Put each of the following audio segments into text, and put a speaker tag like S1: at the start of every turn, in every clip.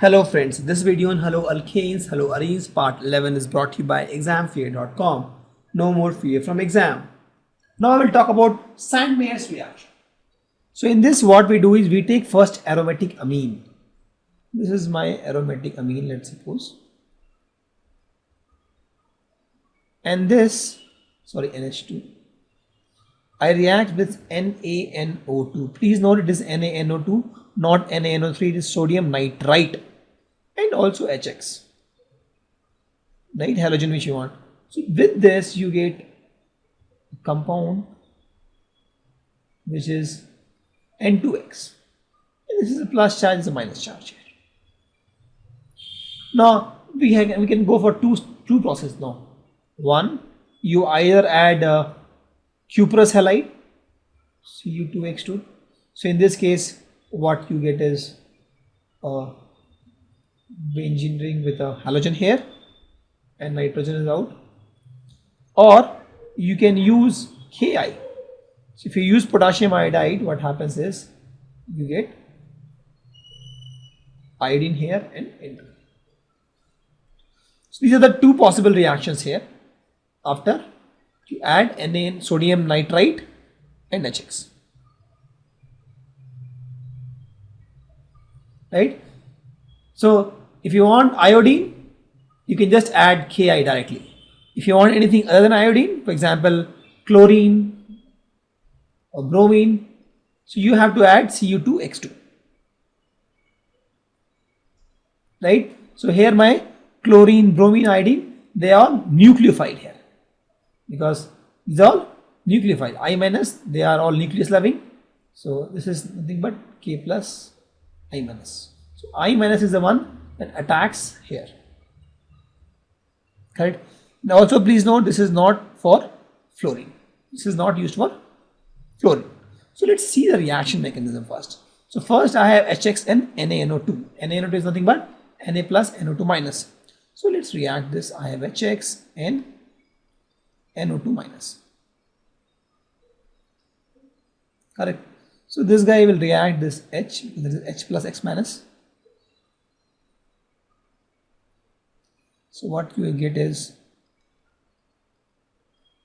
S1: Hello friends, this video on Hello Alkanes, Hello Arenes part 11 is brought to you by examfear.com. No more fear from exam. Now I will talk about Sandmeyer's reaction. So in this what we do is we take first aromatic amine. This is my aromatic amine, let's suppose. And this, NH2. I react with NaNO2. Please note it is NaNO2, not NaNO3, it is sodium nitrite. And also HX, right? Halogen which you want. So with this you get a compound which is N2X. And this is a plus charge, this is a minus charge here. Now we can go for two processes now. One, you either add cuprous halide, Cu2X2. So in this case, what you get is benzene ring with a halogen here and nitrogen is out, or you can use Ki. So if you use potassium iodide, what happens is you get iodine here and N2. So these are the two possible reactions here after you add Na, sodium nitrite and HX, right? So if you want iodine, you can just add Ki directly. If you want anything other than iodine, for example, chlorine or bromine, so you have to add Cu2X2, right? So here my chlorine, bromine, iodine, they are nucleophile here because these are all nucleophile. I minus, they are all nucleus loving. So this is nothing but K plus I minus. So I minus is the one that attacks here, correct? Now also please note this is not for fluorine. This is not used for fluorine. So let's see the reaction mechanism first. So first I have HX and NaNO2. NaNO2 is nothing but Na plus NO2 minus. So let's react this. I have HX and NO2 minus, correct? So this guy will react this H, this is H plus X minus. So what you will get is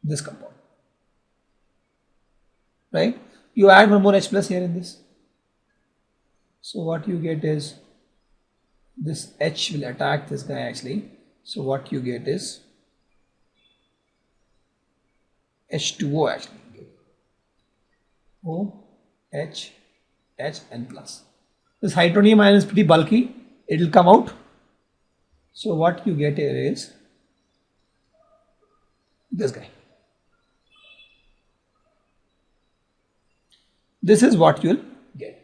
S1: this compound, right? You add one more H plus here in this. So what you get is this H will attack this guy actually. So what you get is H2O actually. O, H, H, N plus. This hydronium ion is pretty bulky. It will come out. So what you get here is this guy. This is what you will get.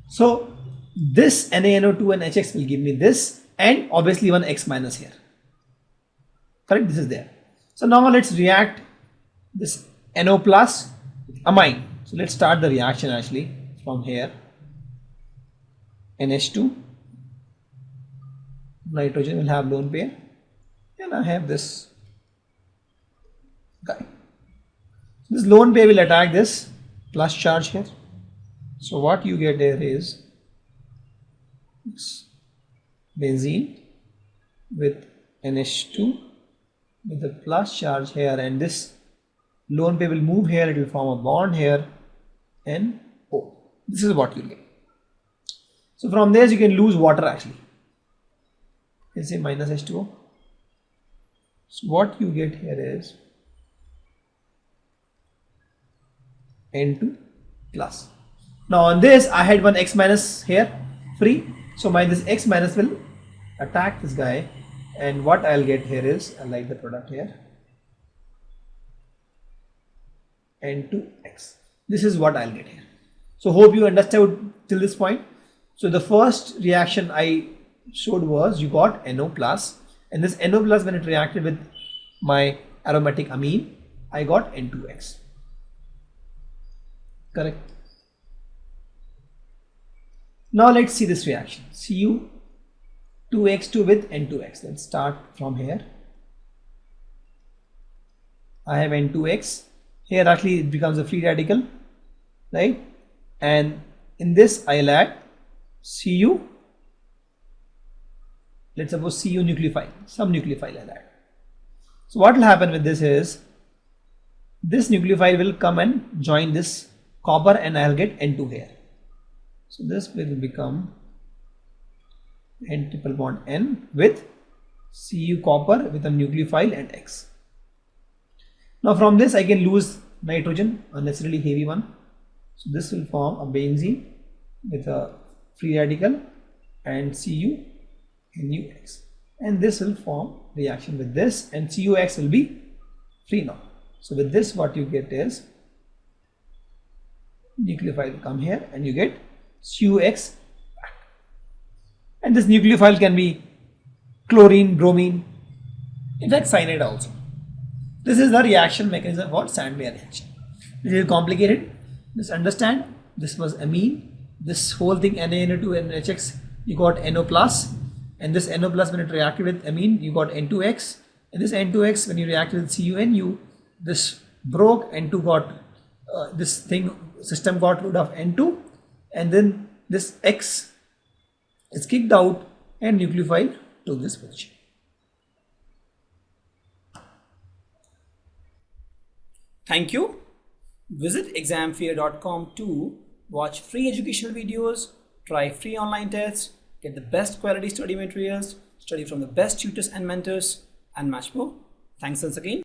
S1: So this NaNO2 and HX will give me this, and obviously one X minus here. Correct? This is there. So now let's react this NO plus amine. So let's start the reaction actually from here. NH2, nitrogen will have lone pair, and I have this guy. This lone pair will attack this plus charge here. So what you get here is this benzene with NH2 with a plus charge here, and this lone pair will move here, it will form a bond here and O. This is what you get. So from there you can lose water actually. You can say minus H2O. So what you get here is N2 plus. Now on this I had one X minus here free. So this X minus will attack this guy, and what I'll get here is, I like the product here, N2X. This is what I'll get here. So hope you understood till this point. So the first reaction I showed was you got NO plus, and this NO plus, when it reacted with my aromatic amine, I got N2X. Correct? Now let's see this reaction. Cu2X2 with N2X. Let's start from here. I have N2X. Here actually it becomes a free radical, right? And in this I'll add Cu, let's suppose Cu nucleophile, some nucleophile like that. So what will happen with this is, this nucleophile will come and join this copper and I'll get N2 here. So this will become N triple bond N with Cu copper with a nucleophile and X. Now from this I can lose nitrogen, unnecessarily heavy one. So this will form a benzene with a free radical and Cu NuX, and this will form reaction with this, and CuX will be free now. So with this what you get is nucleophile will come here and you get CuX back. And this nucleophile can be chlorine, bromine, in fact cyanide also. This is the reaction mechanism for Sandmeyer reaction. It is complicated. Just understand, this was amine, this whole thing NaNO2 and NHX, you got NO plus, and this NO plus when it reacted with amine you got N2X, and this N2X when you reacted with CuNu, this broke, N2 got this thing, system got rid of N2, and then this X is kicked out and nucleophile took this position.
S2: Thank you. Visit examfear.com to watch free educational videos, try free online tests, get the best quality study materials, study from the best tutors and mentors, and much more. Thanks once again.